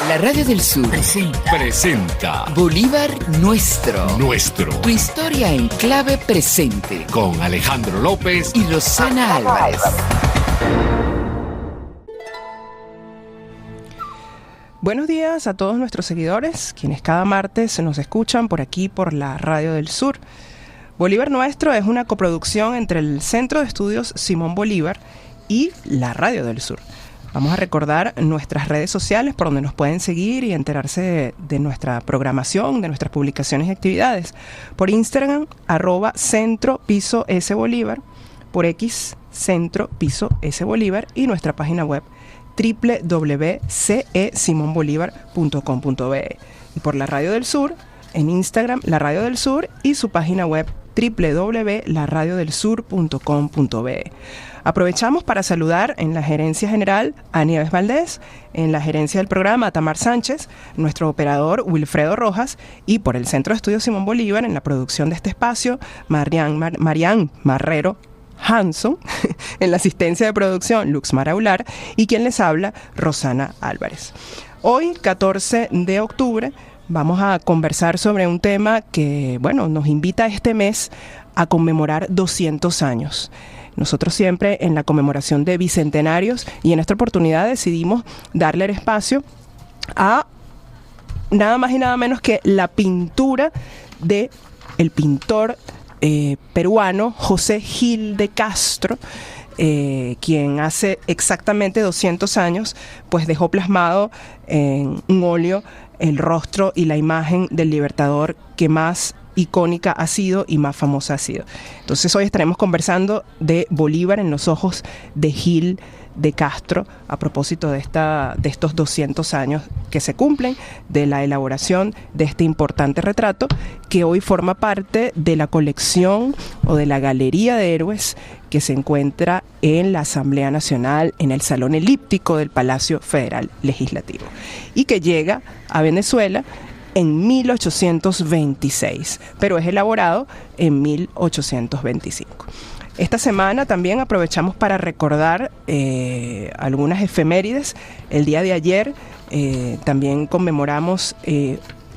La Radio del Sur presenta Bolívar Nuestro. Tu historia en clave presente. Con Alejandro López y Rosana Álvarez. Buenos días a todos nuestros seguidores, quienes cada martes nos escuchan por aquí por la Radio del Sur. Bolívar Nuestro es una coproducción entre el Centro de Estudios Simón Bolívar y la Radio del Sur. Vamos a recordar nuestras redes sociales por donde nos pueden seguir y enterarse de nuestra programación, de nuestras publicaciones y actividades. Por Instagram, @centro_S_Bolívar, por X, centro_S_Bolívar y nuestra página web www.cesimonbolivar.com.be. Y por la Radio del Sur, en Instagram, la Radio del Sur y su página web www.laradiodelsur.com.be. Aprovechamos para saludar en la gerencia general a Nieves Valdés, en la gerencia del programa a Tamar Sánchez, nuestro operador Wilfredo Rojas y por el Centro de Estudios Simón Bolívar en la producción de este espacio, Marian Marrero Hanson, en la asistencia de producción Lux Maraular y quien les habla, Rosana Álvarez. Hoy, 14 de octubre, vamos a conversar sobre un tema que, nos invita este mes a conmemorar 200 años. Nosotros siempre en la conmemoración de bicentenarios y en esta oportunidad decidimos darle el espacio a nada más y nada menos que la pintura de el pintor peruano José Gil de Castro, quien hace exactamente 200 años pues dejó plasmado en un óleo el rostro y la imagen del libertador que más icónica ha sido y más famosa ha sido. Entonces hoy estaremos conversando de Bolívar en los ojos de Gil de Castro a propósito de estos 200 años que se cumplen de la elaboración de este importante retrato que hoy forma parte de la colección o de la Galería de Héroes que se encuentra en la Asamblea Nacional en el Salón Elíptico del Palacio Federal Legislativo y que llega a Venezuela en 1826, pero es elaborado en 1825. Esta semana también aprovechamos para recordar algunas efemérides. El día de ayer también conmemoramos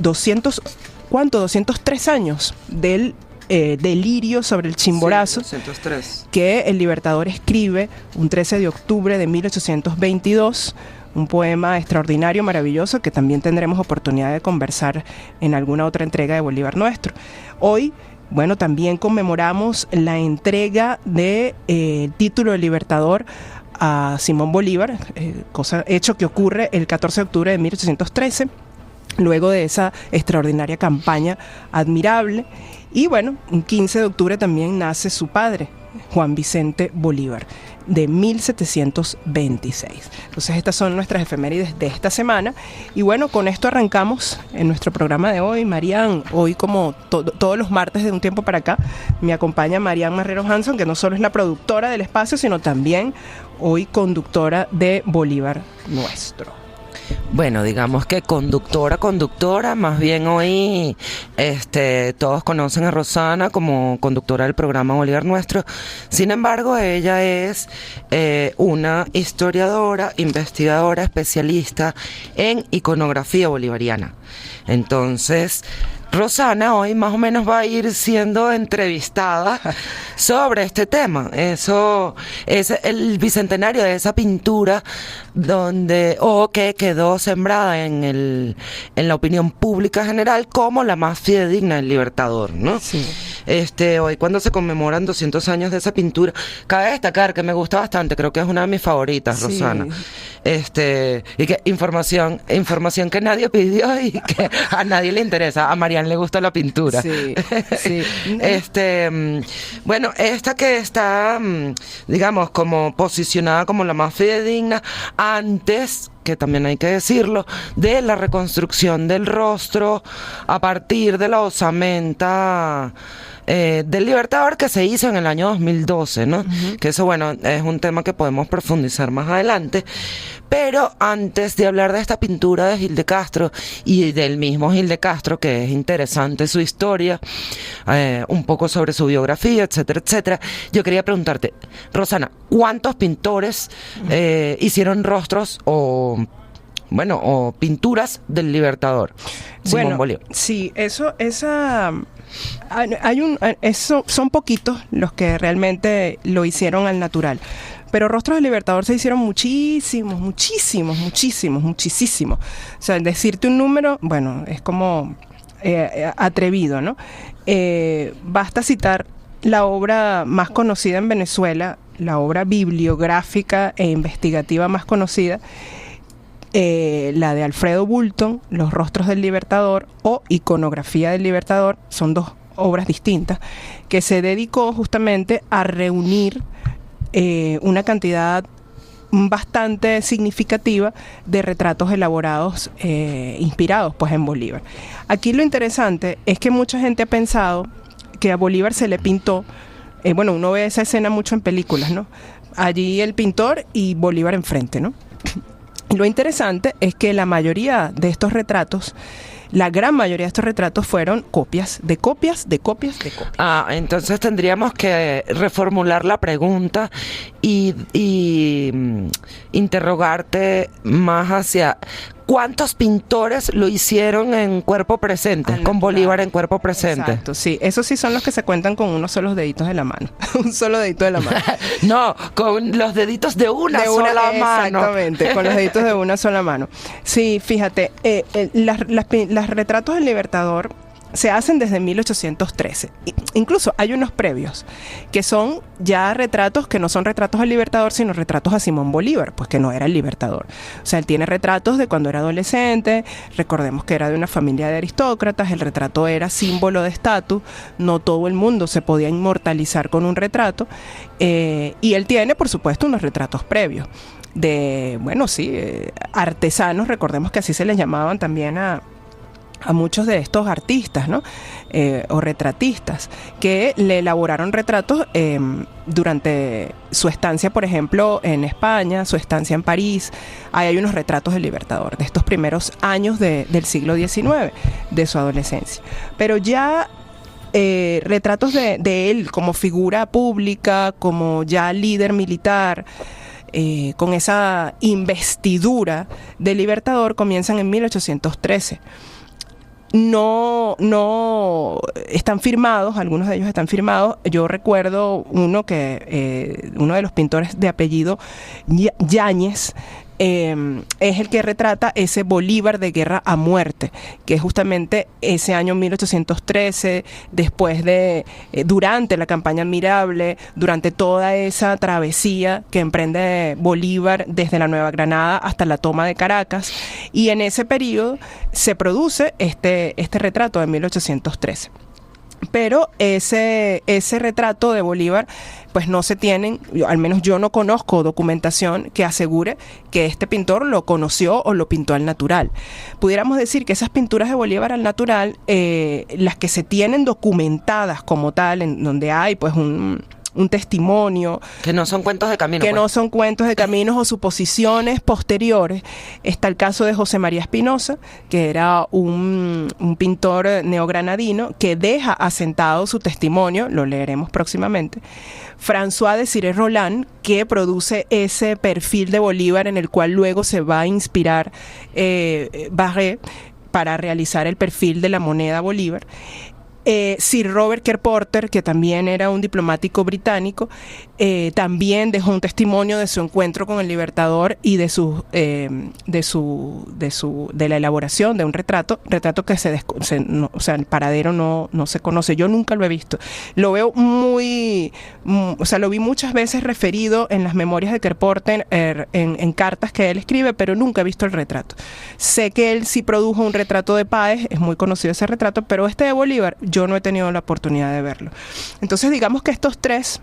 203 años del delirio sobre el Chimborazo, sí, 203. Que el Libertador escribe un 13 de octubre de 1822, un poema extraordinario, maravilloso, que también tendremos oportunidad de conversar en alguna otra entrega de Bolívar Nuestro. Hoy, también conmemoramos la entrega del título de Libertador a Simón Bolívar, hecho que ocurre el 14 de octubre de 1813, luego de esa extraordinaria campaña admirable. Y un 15 de octubre también nace su padre, Juan Vicente Bolívar, de 1726. Entonces estas son nuestras efemérides de esta semana y con esto arrancamos en nuestro programa de hoy. Marian, hoy como todos los martes de un tiempo para acá me acompaña Marian Marrero Hanson, que no solo es la productora del espacio, sino también hoy conductora de Bolívar Nuestro. Bueno, digamos que conductora, más bien hoy todos conocen a Rosana como conductora del programa Bolívar Nuestro. Sin embargo, ella es una historiadora, investigadora, especialista en iconografía bolivariana. Entonces, Rosana hoy más o menos va a ir siendo entrevistada sobre este tema. Eso es el bicentenario de esa pintura que quedó sembrada en la opinión pública general como la más fidedigna del Libertador, ¿no? Sí. Hoy cuando se conmemoran 200 años de esa pintura, cabe destacar que me gusta bastante, creo que es una de mis favoritas, sí. Rosana. Y que información que nadie pidió y que a nadie le interesa. A Marian le gusta la pintura. Sí, sí. Esta que está, digamos, como posicionada como la más fidedigna antes, que también hay que decirlo, de la reconstrucción del rostro a partir de la osamenta del Libertador que se hizo en el año 2012, ¿no? Uh-huh. Que eso, es un tema que podemos profundizar más adelante. Pero antes de hablar de esta pintura de Gil de Castro y del mismo Gil de Castro, que es interesante su historia, un poco sobre su biografía, etcétera, etcétera, yo quería preguntarte, Rosana, ¿cuántos pintores hicieron rostros o bueno, o pinturas del Libertador, Simón Bueno, Bolívar. sí, son poquitos los que realmente lo hicieron al natural. Pero Rostros del Libertador se hicieron muchísimos. O sea, decirte un número, bueno, es como atrevido, ¿no? Basta citar la obra más conocida en Venezuela, la obra bibliográfica e investigativa más conocida, la de Alfredo Bulton, Los Rostros del Libertador o Iconografía del Libertador, son dos obras distintas, que se dedicó justamente a reunir una cantidad bastante significativa de retratos elaborados, inspirados pues en Bolívar. Aquí lo interesante es que mucha gente ha pensado que a Bolívar se le pintó, bueno, uno ve esa escena mucho en películas, ¿no? Allí el pintor y Bolívar enfrente, ¿no? Lo interesante es que la mayoría de estos retratos, la gran mayoría de estos retratos fueron copias. Ah, entonces tendríamos que reformular la pregunta y interrogarte más hacia ¿cuántos pintores lo hicieron en cuerpo presente, con Bolívar en cuerpo presente? Exacto, sí. Esos sí son los que se cuentan con unos solos deditos de la mano. Un solo dedito de la mano. No, con los deditos de una sola mano. Exactamente, con los deditos de una sola mano. Sí, fíjate, las retratos del Libertador se hacen desde 1813. Incluso hay unos previos, que son ya retratos que no son retratos al Libertador, sino retratos a Simón Bolívar, pues que no era el Libertador. O sea, él tiene retratos de cuando era adolescente, recordemos que era de una familia de aristócratas, el retrato era símbolo de estatus, no todo el mundo se podía inmortalizar con un retrato, y él tiene, por supuesto, unos retratos previos de, bueno, sí, artesanos, recordemos que así se les llamaban también a muchos de estos artistas, ¿no? O retratistas, que le elaboraron retratos durante su estancia, por ejemplo, en España, su estancia en París. Ahí hay unos retratos del Libertador, de estos primeros años del siglo XIX, de su adolescencia. Pero ya retratos de él como figura pública, como ya líder militar, con esa investidura de Libertador, comienzan en 1813. No están firmados, algunos de ellos están firmados. Yo recuerdo uno de los pintores de apellido Yáñez, es el que retrata ese Bolívar de guerra a muerte, que es justamente ese año 1813, después durante la campaña admirable, durante toda esa travesía que emprende Bolívar desde la Nueva Granada hasta la toma de Caracas, y en ese periodo se produce este retrato de 1813. Pero ese retrato de Bolívar, pues no se tienen, al menos yo no conozco documentación que asegure que este pintor lo conoció o lo pintó al natural. Pudiéramos decir que esas pinturas de Bolívar al natural, las que se tienen documentadas como tal, en donde hay pues un testimonio. Que no son cuentos de camino. Que no son cuentos de caminos o suposiciones posteriores. Está el caso de José María Espinosa, que era un pintor neogranadino que deja asentado su testimonio, lo leeremos próximamente. François Désiré Roland, que produce ese perfil de Bolívar en el cual luego se va a inspirar Barré para realizar el perfil de la moneda Bolívar. Sir Robert Kerr Porter, que también era un diplomático británico, también dejó un testimonio de su encuentro con el Libertador y de la elaboración de un retrato que o sea, el paradero no se conoce. Yo nunca lo he visto. Lo veo o sea, lo vi muchas veces referido en las memorias de Kerr Porter, en cartas que él escribe, pero nunca he visto el retrato. Sé que él sí produjo un retrato de Páez, es muy conocido ese retrato, pero este de Bolívar yo no he tenido la oportunidad de verlo. Entonces digamos que estos tres,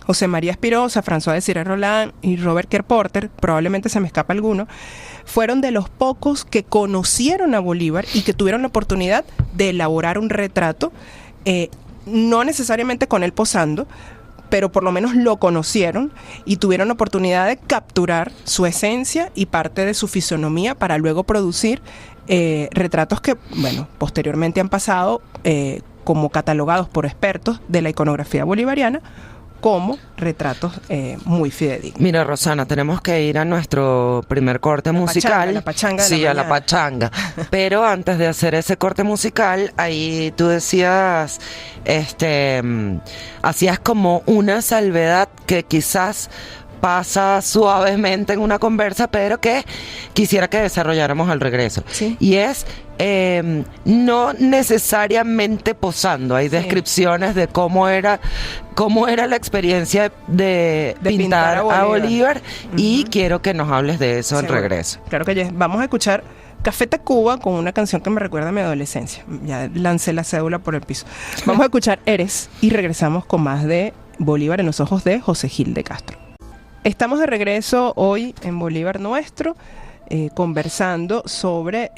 José María Espinosa, François Désiré Roland y Robert Kerr Porter, probablemente se me escapa alguno, fueron de los pocos que conocieron a Bolívar y que tuvieron la oportunidad de elaborar un retrato, no necesariamente con él posando, pero por lo menos lo conocieron y tuvieron la oportunidad de capturar su esencia y parte de su fisonomía para luego producir retratos que, bueno, posteriormente han pasado como catalogados por expertos de la iconografía bolivariana como retratos muy fidedignos. Mira, Rosana, tenemos que ir a nuestro primer corte musical. La pachanga de sí, la a la mañana. pachanga. Pero antes de hacer ese corte musical, ahí tú decías, hacías como una salvedad que quizás pasa suavemente en una conversa, pero que quisiera que desarrolláramos al regreso. Sí. Y es no necesariamente posando. Hay Sí. descripciones de cómo era la experiencia de pintar a Bolívar, y quiero que nos hables de eso al Seguro. regreso. Claro que ya. Vamos a escuchar Café Tacuba con una canción que me recuerda a mi adolescencia. Ya lancé la cédula por el piso. Vamos a escuchar Eres y regresamos con más de Bolívar en los ojos de José Gil de Castro. Estamos de regreso hoy en Bolívar Nuestro, conversando sobre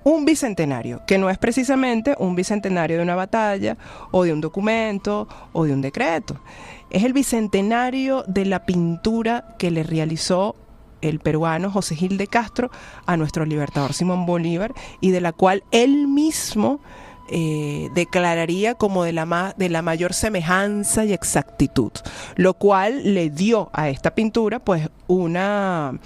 un bicentenario, que no es precisamente un bicentenario de una batalla o de un documento o de un decreto. Es el bicentenario de la pintura que le realizó el peruano José Gil de Castro a nuestro libertador Simón Bolívar, y de la cual él mismo declararía como de la mayor semejanza y exactitud, lo cual le dio a esta pintura pues una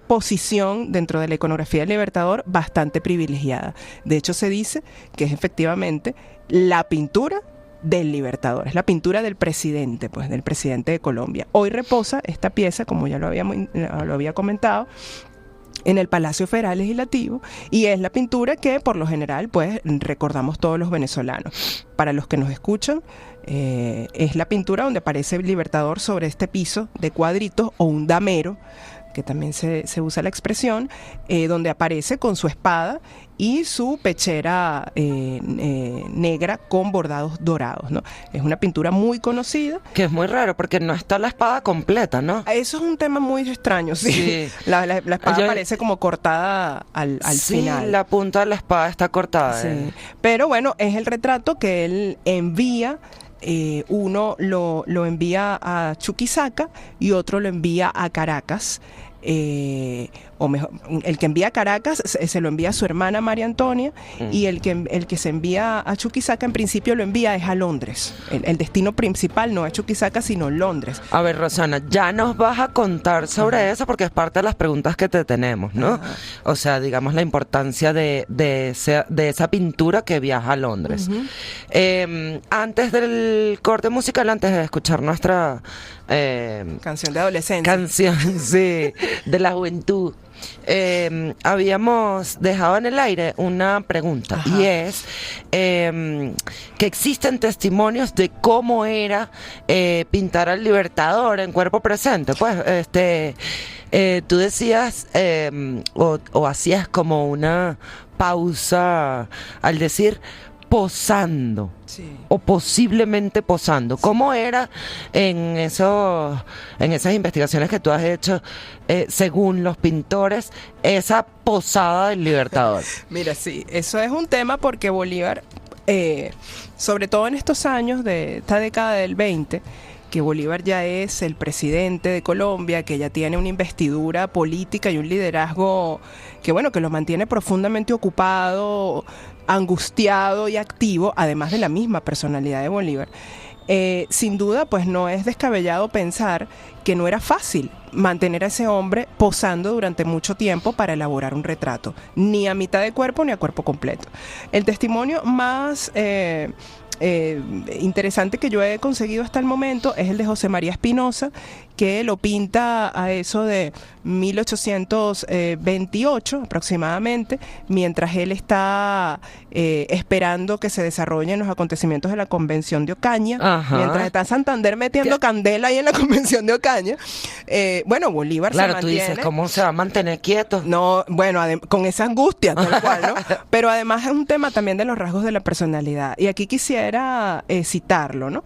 posición dentro de la iconografía del Libertador bastante privilegiada. De hecho, se dice que es efectivamente la pintura del Libertador, es la pintura del presidente, pues del presidente de Colombia. Hoy reposa esta pieza, como ya lo había comentado, en el Palacio Federal Legislativo, y es la pintura que por lo general pues recordamos todos los venezolanos. Para los que nos escuchan, es la pintura donde aparece el Libertador sobre este piso de cuadritos, o un damero, que también se usa la expresión, donde aparece con su espada y su pechera negra con bordados dorados, ¿no? Es una pintura muy conocida. Que es muy raro porque no está la espada completa, ¿no? Eso es un tema muy extraño, sí. Sí. La espada parece como cortada al final. Sí, la punta de la espada está cortada. Sí. Pero bueno, es el retrato que él envía. Uno lo envía a Chuquisaca y otro lo envía a Caracas. O mejor, el que envía a Caracas se lo envía a su hermana María Antonia, y el que se envía a Chuquisaca en principio lo envía es a Londres. El destino principal no es Chuquisaca sino Londres. A ver, Rosana, ya nos vas a contar sobre eso porque es parte de las preguntas que te tenemos, ¿no? O sea, digamos la importancia de esa pintura que viaja a Londres. Antes del corte musical, antes de escuchar nuestra Canción de adolescencia. canción, sí, de la juventud, habíamos dejado en el aire una pregunta. Ajá. Y es que existen testimonios de cómo era pintar al Libertador en cuerpo presente. Pues tú decías o hacías como una pausa al decir posando. Sí. O posiblemente posando. ¿Cómo era en esas investigaciones que tú has hecho, según los pintores, esa posada del Libertador? Mira, sí, eso es un tema porque Bolívar, sobre todo en estos años de esta década del 20, que Bolívar ya es el presidente de Colombia, que ya tiene una investidura política y un liderazgo que lo mantiene profundamente ocupado, angustiado y activo, además de la misma personalidad de Bolívar. Sin duda, pues no es descabellado pensar que no era fácil mantener a ese hombre posando durante mucho tiempo para elaborar un retrato, ni a mitad de cuerpo ni a cuerpo completo. El testimonio más interesante que yo he conseguido hasta el momento es el de José María Espinosa, que lo pinta a eso de 1828 aproximadamente, mientras él está esperando que se desarrollen los acontecimientos de la Convención de Ocaña. Ajá. Mientras está Santander metiendo candela ahí en la Convención de Ocaña. Bolívar se mantiene. Claro, tú dices, ¿cómo se va a mantener quieto? No, con esa angustia, tal cual, ¿no? Pero además es un tema también de los rasgos de la personalidad. Y aquí quisiera citarlo, ¿no?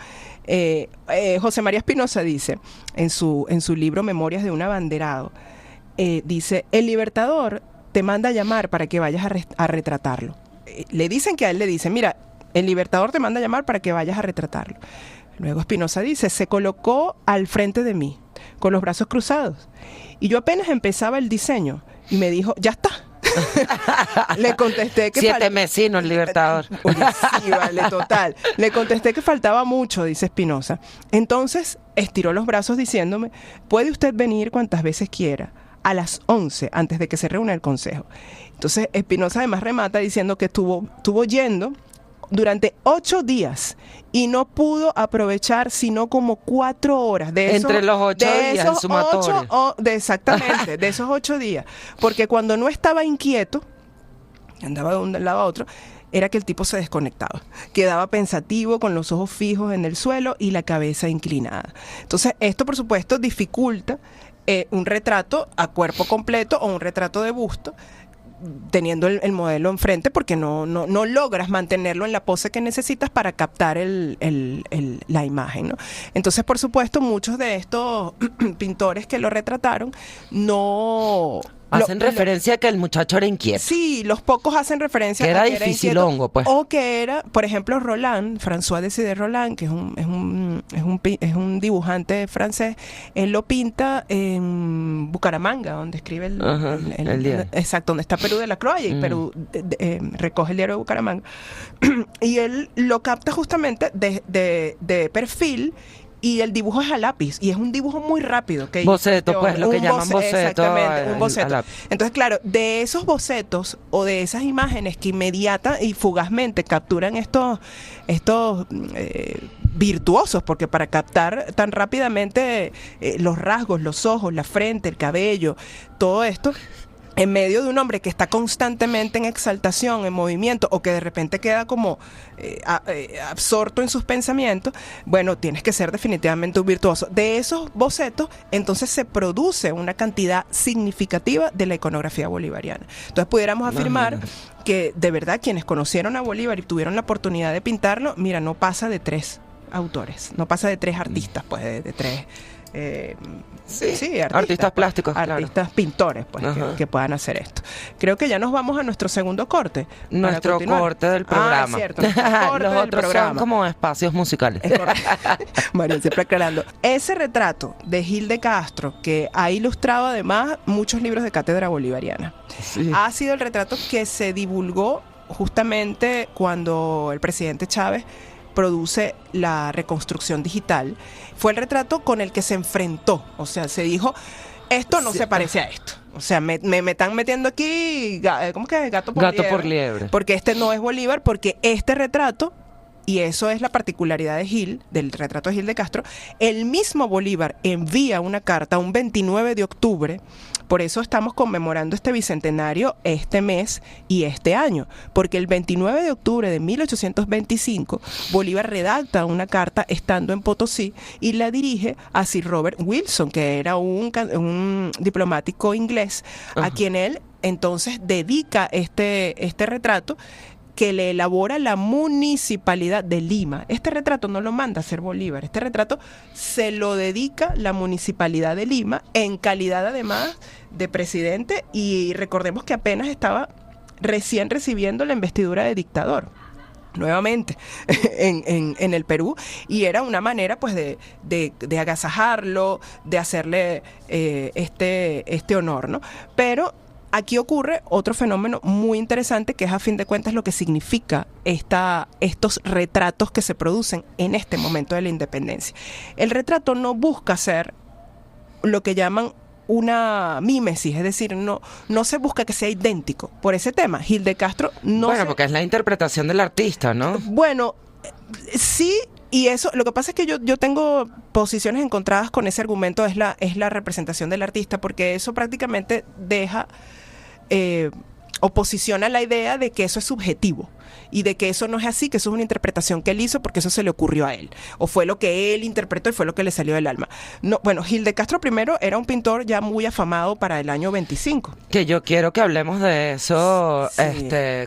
José María Espinosa dice en su libro Memorias de un abanderado, dice: el Libertador te manda a llamar para que vayas a retratarlo. Le dicen que a él le dicen: mira, el Libertador te manda a llamar para que vayas a retratarlo. Luego Espinosa dice: se colocó al frente de mí con los brazos cruzados y yo apenas empezaba el diseño y me dijo: ya está. Le contesté que 7 mesinos, el Libertador. Oye, sí, vale, total. Le contesté que faltaba mucho, dice Espinosa. Entonces estiró los brazos diciéndome, puede usted venir cuantas veces quiera, a las 11, antes de que se reúna el consejo. Entonces Espinosa además remata diciendo que estuvo yendo durante 8 días y no pudo aprovechar sino como 4 horas de esos, Entre los 8 de días, esos el sumatorio. 8 exactamente, de esos 8 días. Porque cuando no estaba inquieto, andaba de un lado a otro, era que el tipo se desconectaba. Quedaba pensativo, con los ojos fijos en el suelo y la cabeza inclinada. Entonces, esto, por supuesto, dificulta un retrato a cuerpo completo o un retrato de busto, teniendo el modelo enfrente, porque no logras mantenerlo en la pose que necesitas para captar la imagen, ¿no? Entonces, por supuesto, muchos de estos pintores que lo retrataron no... Hacen referencia a que el muchacho era inquieto. Sí, los pocos hacen referencia que era a que dificilongo, pues. O que era, por ejemplo, Roland, François Décidé Roland, que es un dibujante francés. Él lo pinta en Bucaramanga, donde escribe el diario. Exacto, donde está Perú de la Croix, y Perú recoge el diario de Bucaramanga. Y él lo capta justamente de perfil. Y el dibujo es a lápiz, y es un dibujo muy rápido. Boceto, pues, lo que llaman boceto. Exactamente, un boceto. Entonces, claro, de esos bocetos o de esas imágenes que inmediata y fugazmente capturan estos virtuosos, porque para captar tan rápidamente los rasgos, los ojos, la frente, el cabello, todo esto, en medio de un hombre que está constantemente en exaltación, en movimiento, o que de repente queda como absorto en sus pensamientos, bueno, tienes que ser definitivamente un virtuoso. De esos bocetos, entonces se produce una cantidad significativa de la iconografía bolivariana. Entonces pudiéramos afirmar que de verdad quienes conocieron a Bolívar y tuvieron la oportunidad de pintarlo, mira, no pasa de 3 autores, no pasa de 3 artistas, pues de 3... artistas plásticos, artistas pintores, pues, que puedan hacer esto. Creo que ya nos vamos a nuestro segundo corte. Nuestro corte del programa. Cierto, los otros son como espacios musicales. Bueno, siempre aclarando. Ese retrato de Gil de Castro, que ha ilustrado además muchos libros de cátedra bolivariana, ha sido el retrato que se divulgó justamente cuando el presidente Chávez produce la reconstrucción digital. Fue el retrato con el que se enfrentó. O sea, se dijo, esto no se parece a esto. O sea, me están metiendo aquí, ¿cómo que? Gato por liebre. Porque este no es Bolívar, porque este retrato, y eso es la particularidad de Gil, del retrato de Gil de Castro, el mismo Bolívar envía una carta un 29 de octubre. Por eso estamos conmemorando este bicentenario este mes y este año, porque el 29 de octubre de 1825 Bolívar redacta una carta estando en Potosí y la dirige a Sir Robert Wilson, que era un diplomático inglés, a quien él entonces dedica este retrato, que le elabora la Municipalidad de Lima. Este retrato no lo manda a hacer Bolívar, este retrato se lo dedica la Municipalidad de Lima en calidad además de presidente, y recordemos que apenas estaba recién recibiendo la investidura de dictador nuevamente en el Perú, y era una manera pues de agasajarlo, de hacerle este honor, ¿no? Pero aquí ocurre otro fenómeno muy interesante, que es a fin de cuentas lo que significa estos retratos que se producen en este momento de la independencia. El retrato no busca ser lo que llaman una mímesis, es decir, no se busca que sea idéntico. Por ese tema, Gil de Castro no... Bueno, porque es la interpretación del artista, ¿no? Bueno, sí. Y eso, lo que pasa es que yo tengo posiciones encontradas con ese argumento, es la representación del artista, porque eso prácticamente deja o posiciona la idea de que eso es subjetivo y de que eso no es así, que eso es una interpretación que él hizo porque eso se le ocurrió a él, o fue lo que él interpretó y fue lo que le salió del alma. No, bueno, Gil de Castro primero era un pintor ya muy afamado para el año 25. Que yo quiero que hablemos de eso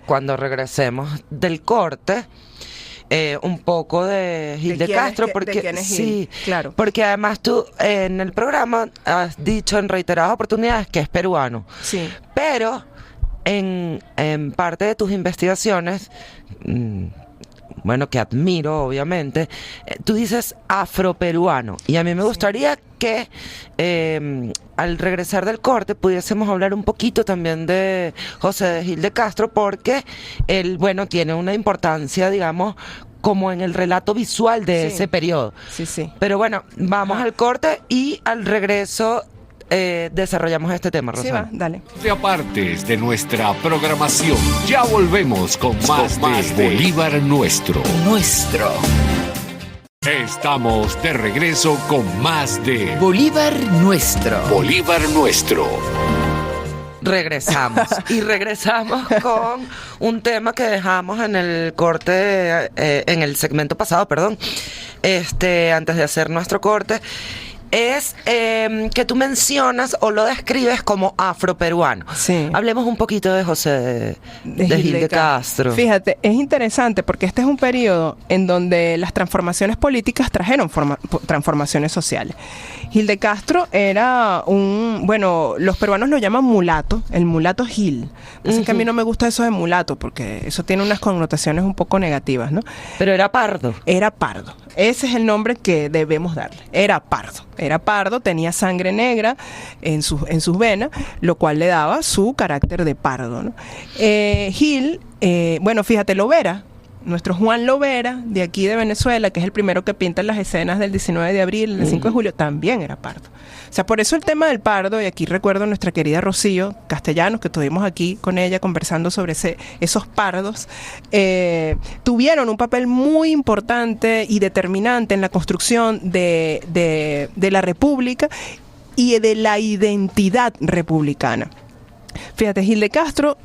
cuando regresemos del corte. Un poco de Gil de Castro, porque ¿de quién es Gil? sí, claro, porque además tú en el programa has dicho en reiteradas oportunidades que es peruano, sí, pero en parte de tus investigaciones bueno, que admiro, obviamente, tú dices afroperuano. Y a mí me gustaría que al regresar del corte pudiésemos hablar un poquito también de José de Gil de Castro, porque él, bueno, tiene una importancia, digamos, como en el relato visual de ese periodo. Sí, sí. Pero bueno, vamos al corte y al regreso desarrollamos este tema, Sí, Rosana. va, dale. De apartes de nuestra programación. Ya volvemos con más de Bolívar Nuestro. Nuestro. Estamos de regreso con más de Bolívar Nuestro. Bolívar Nuestro. Regresamos y regresamos con un tema que dejamos en el corte, en el segmento pasado, perdón, antes de hacer nuestro corte. Es que tú mencionas o lo describes como afroperuano. Sí. Hablemos un poquito de José de Gil de Castro. Fíjate, es interesante porque este es un periodo en donde las transformaciones políticas trajeron transformaciones sociales. Gil de Castro era bueno, los peruanos lo llaman mulato, el mulato Gil. Así que a mí no me gusta eso de mulato porque eso tiene unas connotaciones un poco negativas, ¿no? Pero era pardo. Era pardo. Ese es el nombre que debemos darle. Era pardo. Era pardo, tenía sangre negra en sus venas, lo cual le daba su carácter de pardo, ¿no? Gil, bueno, fíjate, Lovera, nuestro Juan Lovera, de aquí de Venezuela, que es el primero que pinta las escenas del 19 de abril, del 5 de julio, también era pardo. O sea, por eso el tema del pardo, y aquí recuerdo a nuestra querida Rocío Castellanos, que estuvimos aquí con ella conversando sobre esos pardos, tuvieron un papel muy importante y determinante en la construcción de la República y de la identidad republicana. Fíjate, Gil de Castro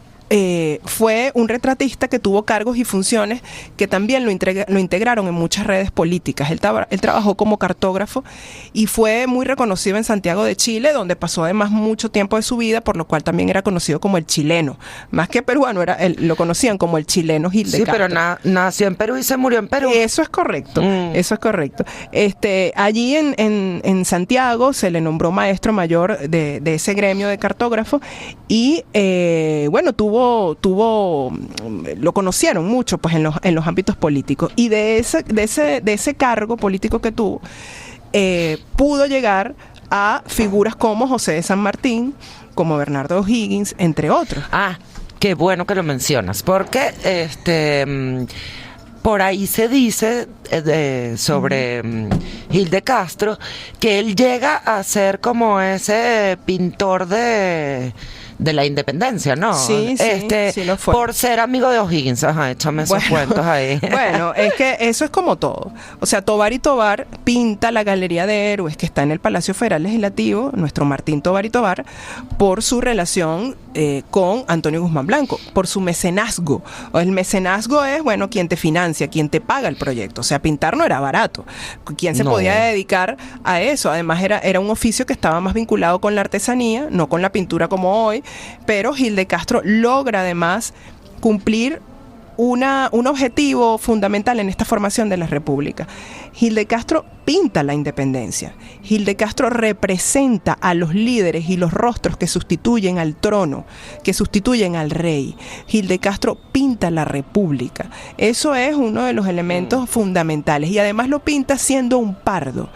fue un retratista que tuvo cargos y funciones que también lo integraron en muchas redes políticas. Él trabajó como cartógrafo y fue muy reconocido en Santiago de Chile, donde pasó además mucho tiempo de su vida, por lo cual también era conocido como el chileno. Más que peruano, lo conocían como el chileno Gil de Castro. Sí, pero nació en Perú y se murió en Perú. Eso es correcto, eso es correcto. Allí en Santiago se le nombró maestro mayor de ese gremio de cartógrafos y bueno, lo conocieron mucho pues en los ámbitos políticos, y de ese cargo político que tuvo pudo llegar a figuras como José de San Martín, como Bernardo O'Higgins, entre otros. Ah, qué bueno que lo mencionas, porque por ahí se dice sobre Gil de Castro que él llega a ser como ese pintor de la independencia, ¿no? Sí, sí lo fue. Por ser amigo de O'Higgins. Ajá, échame esos cuentos ahí. Bueno, es que eso es como todo. O sea, Tovar y Tovar pinta la Galería de Héroes que está en el Palacio Federal Legislativo, nuestro Martín Tovar y Tovar, por su relación con Antonio Guzmán Blanco, por su mecenazgo. El mecenazgo es, bueno, quien te financia, quien te paga el proyecto. O sea, pintar no era barato. ¿Quién se podía dedicar a eso? Además, era un oficio que estaba más vinculado con la artesanía, no con la pintura como hoy. Pero Gil de Castro logra además cumplir un objetivo fundamental en esta formación de la República. Gil de Castro pinta la independencia. Gil de Castro representa a los líderes y los rostros que sustituyen al trono, que sustituyen al rey. Gil de Castro pinta la República. Eso es uno de los elementos fundamentales. Y además lo pinta siendo un pardo.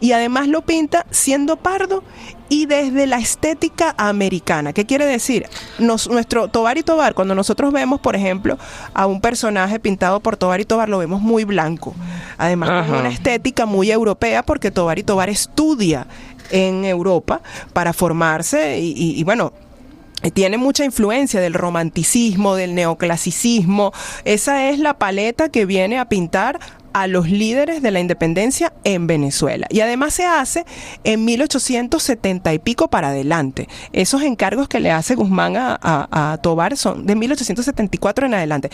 Y además lo pinta siendo pardo y desde la estética americana. ¿Qué quiere decir? Nuestro Tovar y Tovar, cuando nosotros vemos, por ejemplo, a un personaje pintado por Tovar y Tovar, lo vemos muy blanco. Además, con una estética muy europea, porque Tovar y Tovar estudia en Europa para formarse y bueno, tiene mucha influencia del romanticismo, del neoclasicismo. Esa es la paleta que viene a pintar a los líderes de la independencia en Venezuela. Y además se hace en 1870 y pico para adelante. Esos encargos que le hace Guzmán a Tovar son de 1874 en adelante.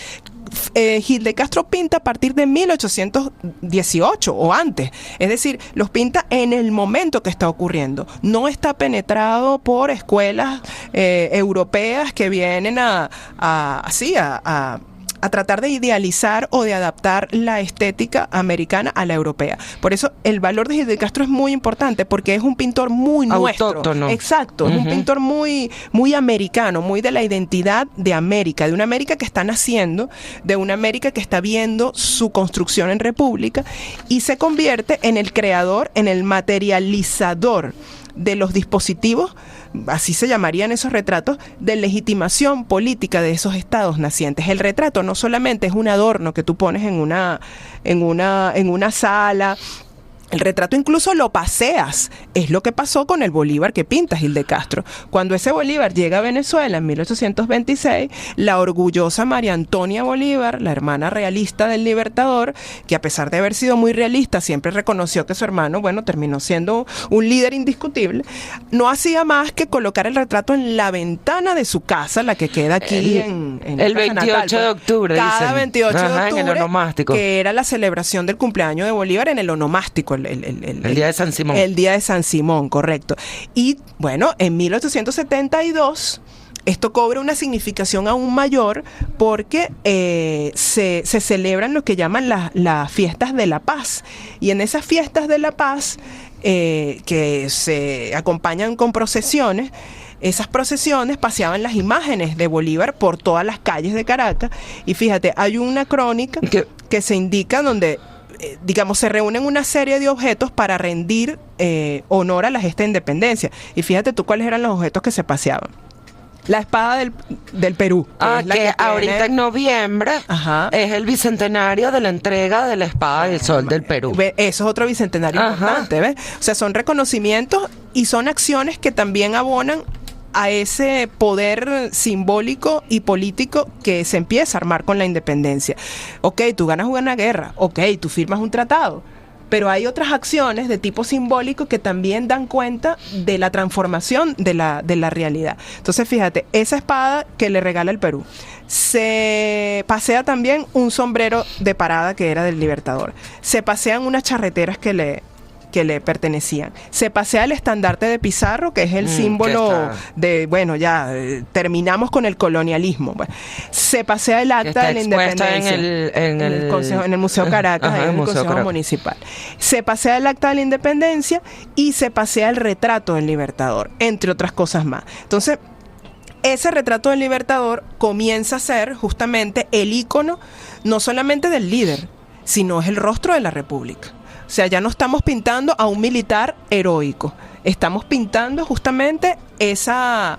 Gil de Castro pinta a partir de 1818 o antes. Es decir, los pinta en el momento que está ocurriendo. No está penetrado por escuelas europeas que vienen a a tratar de idealizar o de adaptar la estética americana a la europea. Por eso el valor de Gil de Castro es muy importante, porque es un pintor muy autóctono. Nuestro. Exacto, es un pintor muy, muy americano, muy de la identidad de América, de una América que está naciendo, de una América que está viendo su construcción en república, y se convierte en el creador, en el materializador de los dispositivos, así se llamarían esos retratos, de legitimación política de esos estados nacientes. El retrato no solamente es un adorno que tú pones en una sala. El retrato incluso lo paseas. Es lo que pasó con el Bolívar que pinta Gil de Castro. Cuando ese Bolívar llega a Venezuela en 1826, la orgullosa María Antonia Bolívar, la hermana realista del Libertador, que a pesar de haber sido muy realista, siempre reconoció que su hermano, terminó siendo un líder indiscutible, no hacía más que colocar el retrato en la ventana de su casa, la que queda aquí en el 28 de octubre, cada dicen. 28 de octubre, en el onomástico, que era la celebración del cumpleaños de Bolívar en el onomástico, el día de San Simón. El día de San Simón, correcto. Y bueno, en 1872 esto cobra una significación aún mayor, porque se celebran lo que llaman las fiestas de la paz. Y en esas fiestas de la paz, que se acompañan con procesiones, esas procesiones paseaban las imágenes de Bolívar por todas las calles de Caracas. Y fíjate, hay una crónica que se indica donde se reúnen una serie de objetos para rendir honor a la gesta de independencia. Y fíjate tú cuáles eran los objetos que se paseaban. La espada del Perú. Que ahorita en noviembre es el bicentenario de la entrega de la espada del sol del Perú. Eso es otro bicentenario importante, ¿ves? O sea, son reconocimientos y son acciones que también abonan a ese poder simbólico y político que se empieza a armar con la independencia. Ok, tú ganas una guerra, ok, tú firmas un tratado, pero hay otras acciones de tipo simbólico que también dan cuenta de la transformación de la realidad. Entonces, fíjate, esa espada que le regala el Perú, se pasea también un sombrero de parada que era del Libertador, se pasean unas charreteras que le pertenecían. Se pasea el estandarte de Pizarro, que es el símbolo de, terminamos con el colonialismo. Bueno, se pasea el acta de la independencia en el Museo Caracas, en el Consejo Municipal. Se pasea el acta de la independencia y se pasea el retrato del Libertador, entre otras cosas más. Entonces, ese retrato del Libertador comienza a ser justamente el ícono, no solamente del líder, sino es el rostro de la República. O sea, ya no estamos pintando a un militar heroico, estamos pintando justamente esa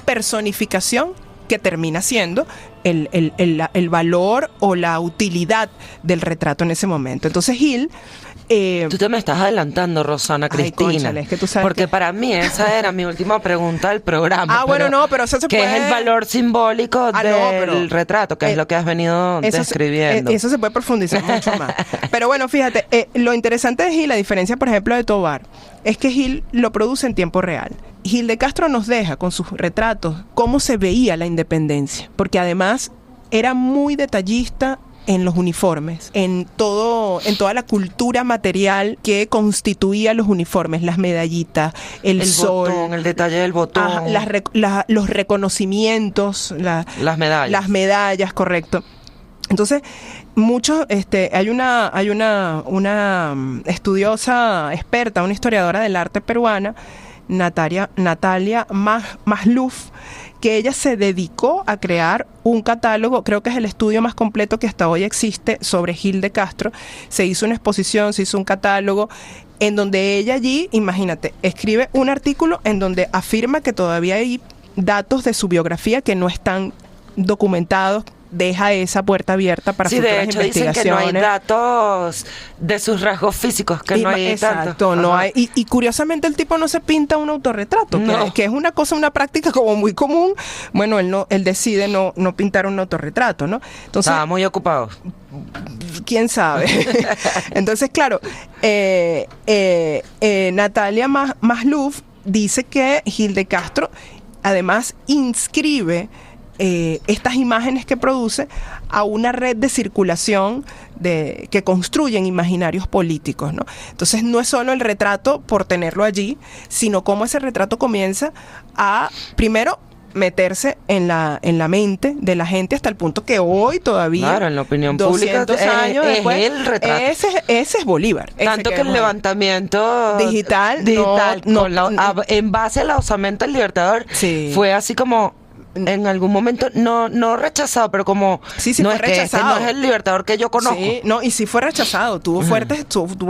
personificación que termina siendo el valor o la utilidad del retrato en ese momento. Entonces Gil... Tú te me estás adelantando, Rosana Cristina. Cónchale, es que tú sabes porque para mí esa era mi última pregunta del programa. Pero eso se puede... ¿Qué es el valor simbólico del retrato? Que es lo que has venido describiendo. Eso se puede profundizar mucho más. Pero bueno, fíjate, lo interesante de Gil, a diferencia, por ejemplo, de Tovar, es que Gil lo produce en tiempo real. Gil de Castro nos deja con sus retratos cómo se veía la independencia, porque además era muy detallista en los uniformes, en toda la cultura material que constituía los uniformes, las medallitas, el sol, botón, el detalle del botón, los reconocimientos, las medallas. Las medallas, correcto. Entonces, hay una estudiosa experta, una historiadora del arte peruana, Natalia Masluf, que ella se dedicó a crear un catálogo, creo que es el estudio más completo que hasta hoy existe sobre Gil de Castro. Se hizo una exposición, se hizo un catálogo, en donde ella allí, imagínate, escribe un artículo en donde afirma que todavía hay datos de su biografía que no están documentados, deja esa puerta abierta para futuras investigaciones. Dicen que no hay datos de sus rasgos físicos, que no hay exacto, no hay. Y curiosamente el tipo no se pinta un autorretrato, que es una práctica como muy común. Bueno, él decide no pintar un autorretrato, ¿no? Entonces, estaba muy ocupado. ¿Quién sabe? Entonces, claro, Natalia Masluf dice que Gil de Castro además inscribe estas imágenes que produce a una red de circulación que construyen imaginarios políticos, ¿no? Entonces no es solo el retrato por tenerlo allí, sino cómo ese retrato comienza a, primero, meterse en la mente de la gente hasta el punto que hoy todavía, claro, en la opinión pública, 200 años es después, el retrato. Ese es Bolívar. Tanto que el levantamiento digital en base a la osamenta del Libertador, sí, fue así como en algún momento no rechazado, pero como sí, no fue es que rechazado. este no es el Libertador que yo conozco. Sí, no, y sí fue rechazado, tuvo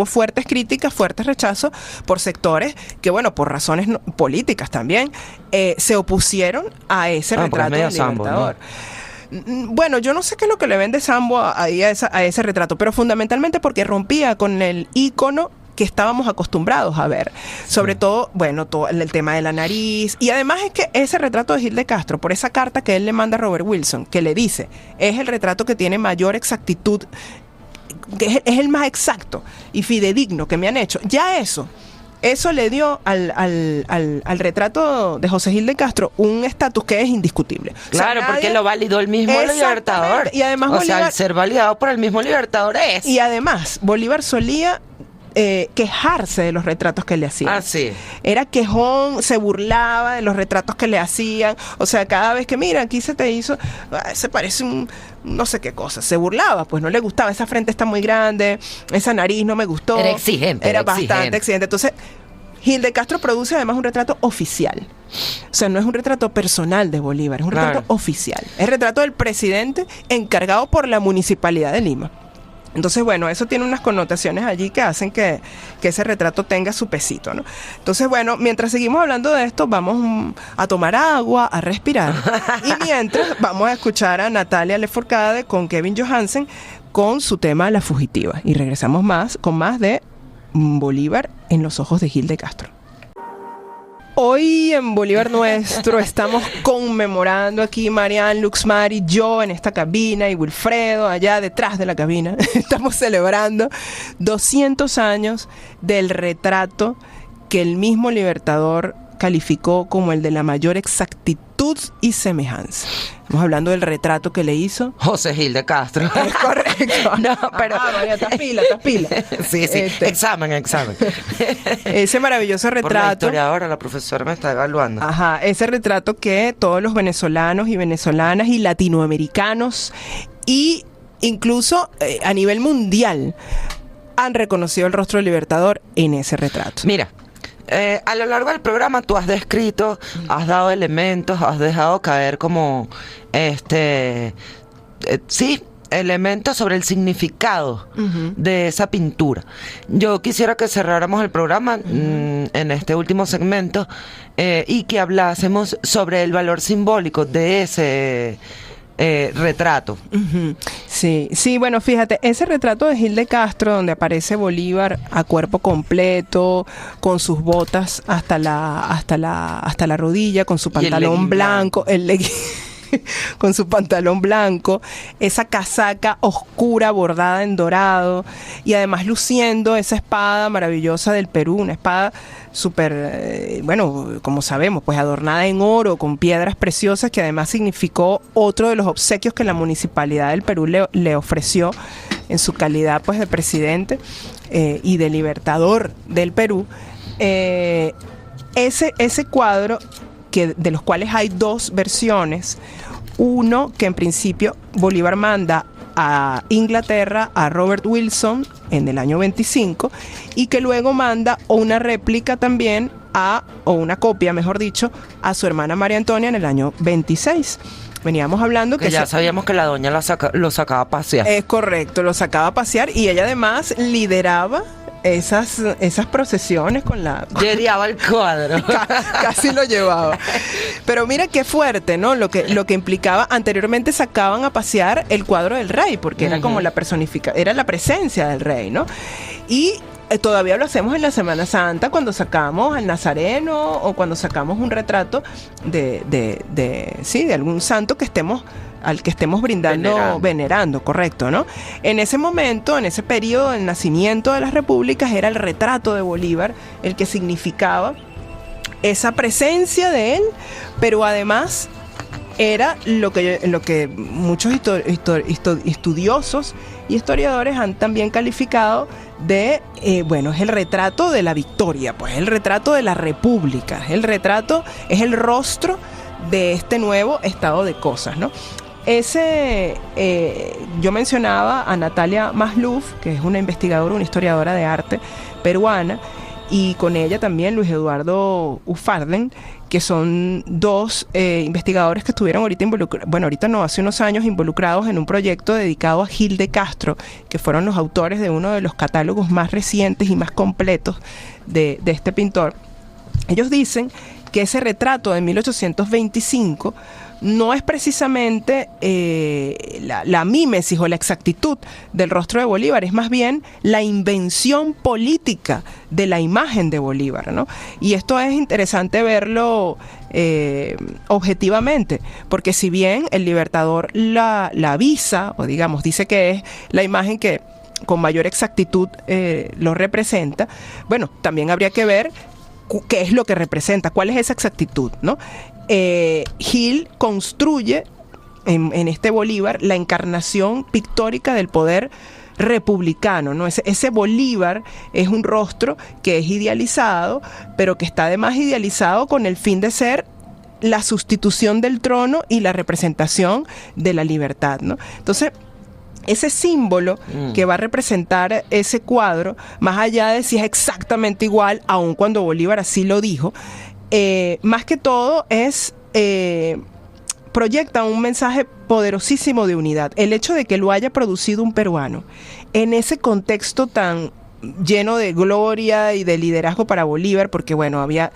fuertes críticas, fuertes rechazos por sectores que, bueno, por razones políticas también, se opusieron a ese retrato del Libertador. Bueno, yo no sé qué es lo que le vende Sambo a ese retrato, pero fundamentalmente porque rompía con el ícono que estábamos acostumbrados a ver. Sobre todo, bueno, todo el tema de la nariz. Y además es que ese retrato de Gil de Castro, por esa carta que él le manda a Robert Wilson, que le dice, es el retrato que tiene mayor exactitud, que es el más exacto y fidedigno que me han hecho. Ya eso le dio al retrato de José Gil de Castro un estatus que es indiscutible. Claro, o sea, porque lo validó el mismo Libertador. Y además Bolívar, al ser validado por el mismo Libertador es. Y además, Bolívar solía quejarse de los retratos que le hacían. Ah, sí. Era quejón, se burlaba de los retratos que le hacían. O sea, cada vez que, mira, aquí se te hizo, se parece un no sé qué cosa. Se burlaba, pues no le gustaba. Esa frente está muy grande, esa nariz no me gustó. Era exigente. Era bastante exigente. Entonces, Gil de Castro produce además un retrato oficial. O sea, no es un retrato personal de Bolívar, es un retrato oficial. Es el retrato del presidente encargado por la Municipalidad de Lima. Entonces, bueno, eso tiene unas connotaciones allí que hacen que ese retrato tenga su pesito, ¿no? Entonces, bueno, mientras seguimos hablando de esto, vamos a tomar agua, a respirar. Y mientras, vamos a escuchar a Natalia Lafourcade con Kevin Johansen con su tema La Fugitiva. Y regresamos con más de Bolívar en los ojos de Gil de Castro. Hoy en Bolívar Nuestro estamos conmemorando aquí Marianne, Luxmar y yo en esta cabina y Wilfredo allá detrás de la cabina. Estamos celebrando 200 años del retrato que el mismo Libertador calificó como el de la mayor exactitud y semejanza. Estamos hablando del retrato que le hizo José Gil de Castro. Es correcto. No, pero María, estás pila. Sí. Examen. Ese maravilloso retrato. Por la historiadora, la profesora me está evaluando. Ajá, ese retrato que todos los venezolanos y venezolanas y latinoamericanos y incluso a nivel mundial han reconocido el rostro del Libertador en ese retrato. Mira, a lo largo del programa tú has descrito, has dado elementos, has dejado caer como elementos sobre el significado de esa pintura. Yo quisiera que cerráramos el programa en este último segmento y que hablásemos sobre el valor simbólico de ese retrato. Sí, bueno, fíjate, ese retrato de Gil de Castro donde aparece Bolívar a cuerpo completo, con sus botas hasta la rodilla, con su pantalón blanco, con su pantalón blanco, esa casaca oscura bordada en dorado y además luciendo esa espada maravillosa del Perú, una espada súper, como sabemos, pues adornada en oro, con piedras preciosas, que además significó otro de los obsequios que la Municipalidad del Perú le ofreció en su calidad pues de presidente y de libertador del Perú. Ese cuadro, de los cuales hay dos versiones. Uno que en principio Bolívar manda a Inglaterra a Robert Wilson en el año 25 y que luego manda una réplica también o una copia, mejor dicho, a su hermana María Antonia en el año 26. Veníamos hablando que ya sabíamos que la doña lo sacaba a pasear. Es correcto, lo sacaba a pasear y ella además lideraba esas procesiones con la... Llevaba el cuadro. Casi lo llevaba. Pero mira qué fuerte, ¿no? Lo que implicaba, anteriormente sacaban a pasear el cuadro del rey, porque era como era la presencia del rey, ¿no? Y todavía lo hacemos en la Semana Santa cuando sacamos al Nazareno o cuando sacamos un retrato de algún santo al que estemos venerando, correcto, ¿no? En ese momento, en ese periodo del nacimiento de las repúblicas, era el retrato de Bolívar el que significaba esa presencia de él, pero además era lo que muchos estudiosos y historiadores han también calificado de, es el retrato de la victoria, pues el retrato de la república, es el rostro de este nuevo estado de cosas, ¿no? Yo mencionaba a Natalia Masluf, que es una investigadora, una historiadora de arte peruana, y con ella también Luis Eduardo Ufarden, que son dos investigadores que estuvieron hace unos años involucrados en un proyecto dedicado a Gil de Castro, que fueron los autores de uno de los catálogos más recientes y más completos de este pintor. Ellos dicen que ese retrato de 1825 no es precisamente la mímesis o la exactitud del rostro de Bolívar, es más bien la invención política de la imagen de Bolívar, ¿no? Y esto es interesante verlo objetivamente, porque si bien el Libertador la avisa, o digamos, dice que es la imagen que con mayor exactitud lo representa, bueno, también habría que ver qué es lo que representa, cuál es esa exactitud, ¿no? Gil construye en este Bolívar la encarnación pictórica del poder republicano, ¿no? Ese Bolívar es un rostro que es idealizado, pero que está además idealizado con el fin de ser la sustitución del trono y la representación de la libertad, ¿no? Entonces, ese símbolo que va a representar ese cuadro, más allá de si es exactamente igual, aun cuando Bolívar así lo dijo, más que todo proyecta un mensaje poderosísimo de unidad. El hecho de que lo haya producido un peruano en ese contexto tan lleno de gloria y de liderazgo para Bolívar, porque bueno, ya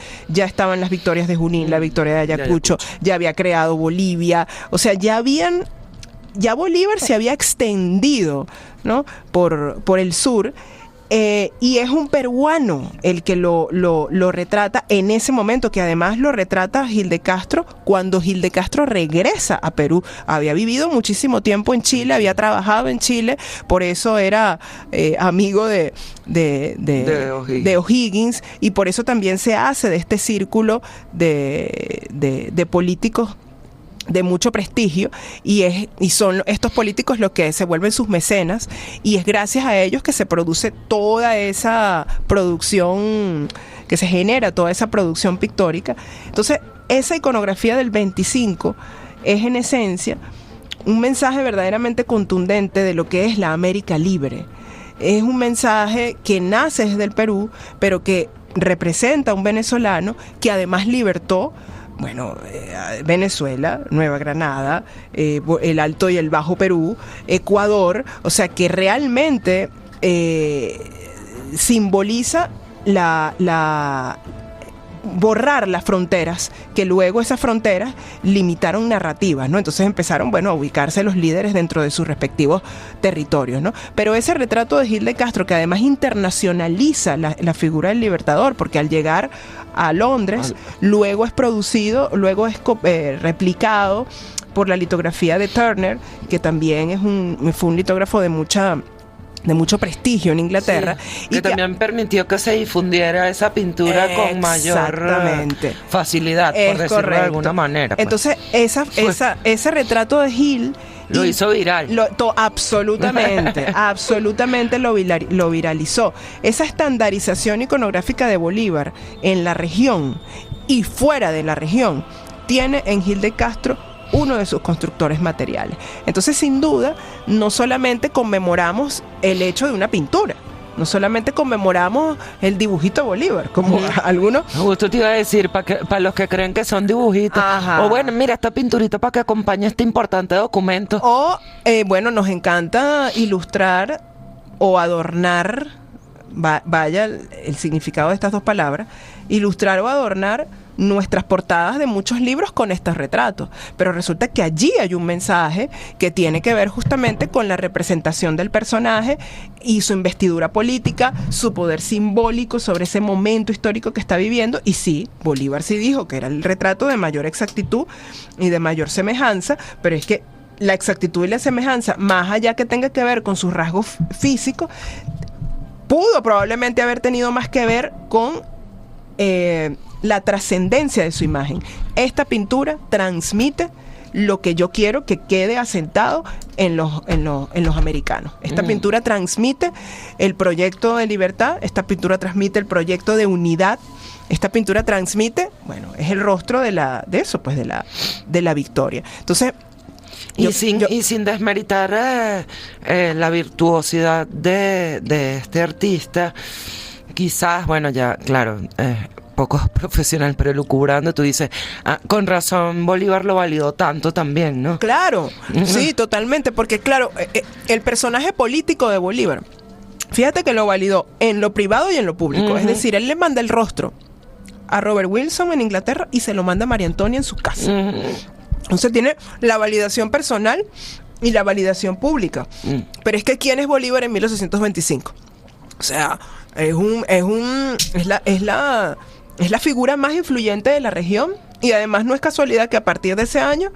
estaban las victorias de Junín, la victoria de Ayacucho, ya había creado Bolivia, o sea, ya Bolívar se había extendido, ¿no? por el sur. Y es un peruano el que lo retrata en ese momento, que además lo retrata Gil de Castro cuando Gil de Castro regresa a Perú. Había vivido muchísimo tiempo en Chile, había trabajado en Chile, por eso era amigo de O'Higgins, y por eso también se hace de este círculo de políticos de mucho prestigio, y son estos políticos los que se vuelven sus mecenas, y es gracias a ellos que se produce toda esa producción, que se genera toda esa producción pictórica. Entonces, esa iconografía del 25 es en esencia un mensaje verdaderamente contundente de lo que es la América libre. Es un mensaje que nace desde el Perú, pero que representa a un venezolano que además libertó Venezuela, Nueva Granada, el Alto y el Bajo Perú, Ecuador, o sea que realmente simboliza borrar las fronteras, que luego esas fronteras limitaron narrativas, ¿no? Entonces empezaron, a ubicarse los líderes dentro de sus respectivos territorios, ¿no? Pero ese retrato de Gil de Castro, que además internacionaliza la figura del libertador, porque al llegar a Londres, luego es producido, luego es replicado por la litografía de Turner, que también fue un litógrafo de mucho prestigio en Inglaterra. Sí, que también permitió que se difundiera esa pintura con mayor facilidad, por decirlo de alguna manera. Pues. Entonces, ese retrato de Gil lo hizo viral. Absolutamente lo viralizó. Esa estandarización iconográfica de Bolívar en la región y fuera de la región tiene en Gil de Castro uno de sus constructores materiales. Entonces, sin duda, no solamente conmemoramos el hecho de una pintura, no solamente conmemoramos el dibujito Bolívar, como algunos... Justo te iba a decir, para los que creen que son dibujitos. Ajá. O bueno, mira, esta pinturita para que acompañe este importante documento. O, nos encanta ilustrar o adornar, vaya el significado de estas dos palabras, ilustrar o adornar nuestras portadas de muchos libros con estos retratos, pero resulta que allí hay un mensaje que tiene que ver justamente con la representación del personaje y su investidura política, su poder simbólico sobre ese momento histórico que está viviendo. Y sí, Bolívar sí dijo que era el retrato de mayor exactitud y de mayor semejanza, pero es que la exactitud y la semejanza, más allá que tenga que ver con sus rasgos físicos, pudo probablemente haber tenido más que ver con la trascendencia de su imagen. Esta pintura transmite lo que yo quiero que quede asentado en los americanos. Esta pintura transmite el proyecto de libertad, esta pintura transmite el proyecto de unidad, esta pintura transmite bueno, es el rostro de eso, pues de la victoria. Entonces, y sin desmeritar la virtuosidad de este artista, quizás, bueno, ya, claro, poco profesional, pero lucubrando, tú dices, con razón Bolívar lo validó tanto también, ¿no? Claro, sí, totalmente, porque claro, el personaje político de Bolívar, fíjate que lo validó en lo privado y en lo público. Es decir, él le manda el rostro a Robert Wilson en Inglaterra y se lo manda a María Antonia en su casa. Entonces tiene la validación personal y la validación pública. Pero es que ¿quién es Bolívar en 1825? O sea, es la figura más influyente de la región, y además no es casualidad que a partir de ese año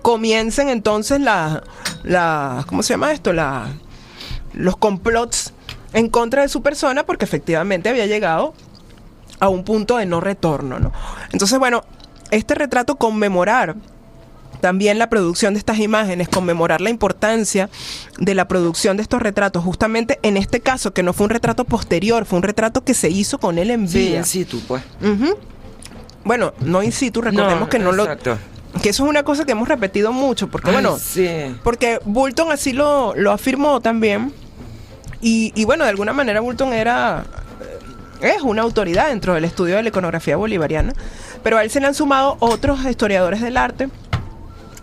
comiencen entonces ¿cómo se llama esto? Los complots en contra de su persona, porque efectivamente había llegado a un punto de no retorno, ¿no? Entonces, bueno, este retrato, conmemorar también la producción de estas imágenes, conmemorar la importancia de la producción de estos retratos, justamente en este caso, que no fue un retrato posterior, fue un retrato que se hizo con él en vida. Sí, in situ, pues. Bueno, no in situ, recordemos que no exacto. Que eso es una cosa que hemos repetido mucho, porque porque Boulton así lo afirmó también, y bueno, de alguna manera Boulton es una autoridad dentro del estudio de la iconografía bolivariana, pero a él se le han sumado otros historiadores del arte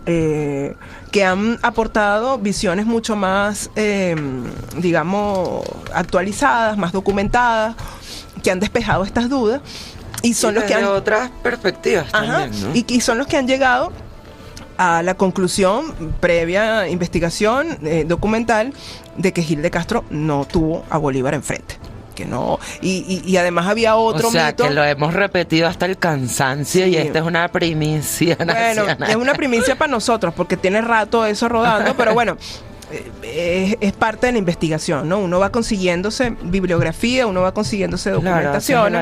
que han aportado visiones mucho más, digamos, actualizadas, más documentadas, que han despejado estas dudas, y son los que han otras perspectivas también, ¿no? y son los que han llegado a la conclusión, previa investigación documental, de que Gil de Castro no tuvo a Bolívar enfrente. Que no, y además había otro mito. O sea, que lo hemos repetido hasta el cansancio, y esta es una primicia nacional. Bueno, es una primicia para nosotros, porque tiene rato eso rodando, pero bueno, es parte de la investigación, ¿no? Uno va consiguiéndose bibliografía, uno va consiguiéndose documentación,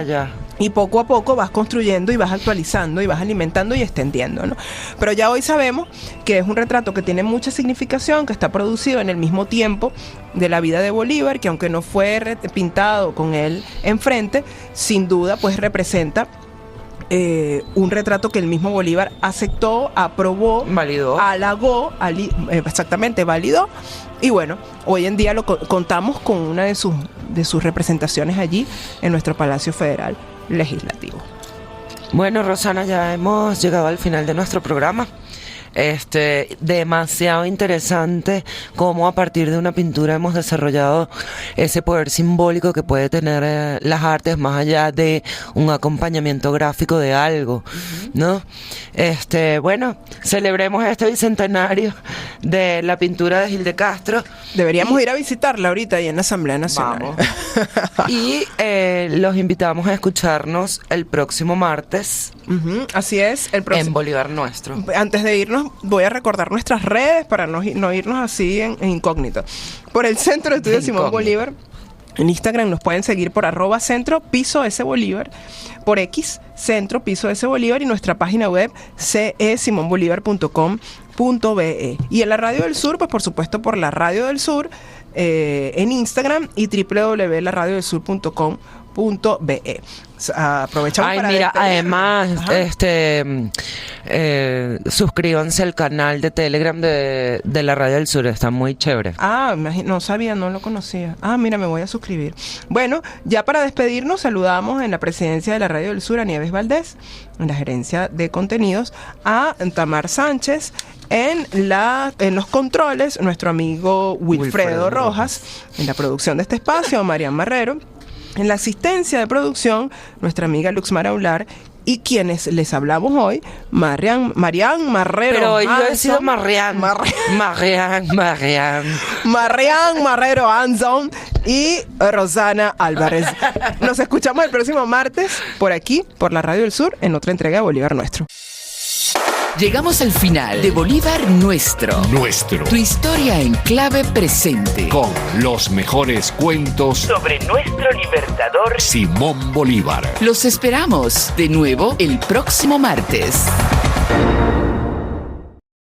y poco a poco vas construyendo y vas actualizando y vas alimentando y extendiendo, ¿no? Pero ya hoy sabemos que es un retrato que tiene mucha significación, que está producido en el mismo tiempo de la vida de Bolívar, que aunque no fue pintado con él enfrente, sin duda pues representa un retrato que el mismo Bolívar aceptó, aprobó, validó, halagó, exactamente, validó. Y bueno, hoy en día lo contamos con una de sus representaciones allí en nuestro Palacio Federal Legislativo. Bueno, Rosana, ya hemos llegado al final de nuestro programa. Demasiado interesante cómo a partir de una pintura hemos desarrollado ese poder simbólico que puede tener las artes, más allá de un acompañamiento gráfico de algo, ¿no? Bueno, celebremos este bicentenario de la pintura de Gil de Castro. Deberíamos ir a visitarla ahorita ahí en la Asamblea Nacional. Y los invitamos a escucharnos el próximo martes. Así es, el próximo en Bolívar Nuestro. Antes de irnos, voy a recordar nuestras redes para no irnos así en incógnito. Por el Centro de Estudios Simón Bolívar. En Instagram nos pueden seguir por @centro_S_Bolívar, por X, Centro Piso S Bolívar, y nuestra página web cesimonbolivar.com.be. Y en la Radio del Sur, pues por supuesto por la Radio del Sur en Instagram, y www.laradiodelsur.com.be. Aprovechamos para mira, además, suscríbanse al canal de Telegram de la Radio del Sur, está muy chévere. No sabía, no lo conocía. Mira, me voy a suscribir. Bueno, ya para despedirnos, saludamos en la presidencia de la Radio del Sur a Nieves Valdés, en la gerencia de contenidos, a Tamar Sánchez, en los controles, nuestro amigo Wilfredo Rojas, en la producción de este espacio, a Marian Marrero, en la asistencia de producción, nuestra amiga Luxmar Aular, y quienes les hablamos hoy, Marian Marrero. Pero yo he sido Marian Marrero Anson y Rosana Álvarez. Nos escuchamos el próximo martes por aquí, por la Radio del Sur, en otra entrega de Bolívar Nuestro. Llegamos al final de Bolívar Nuestro. Tu historia en clave presente. Con los mejores cuentos sobre nuestro libertador Simón Bolívar. Los esperamos de nuevo el próximo martes.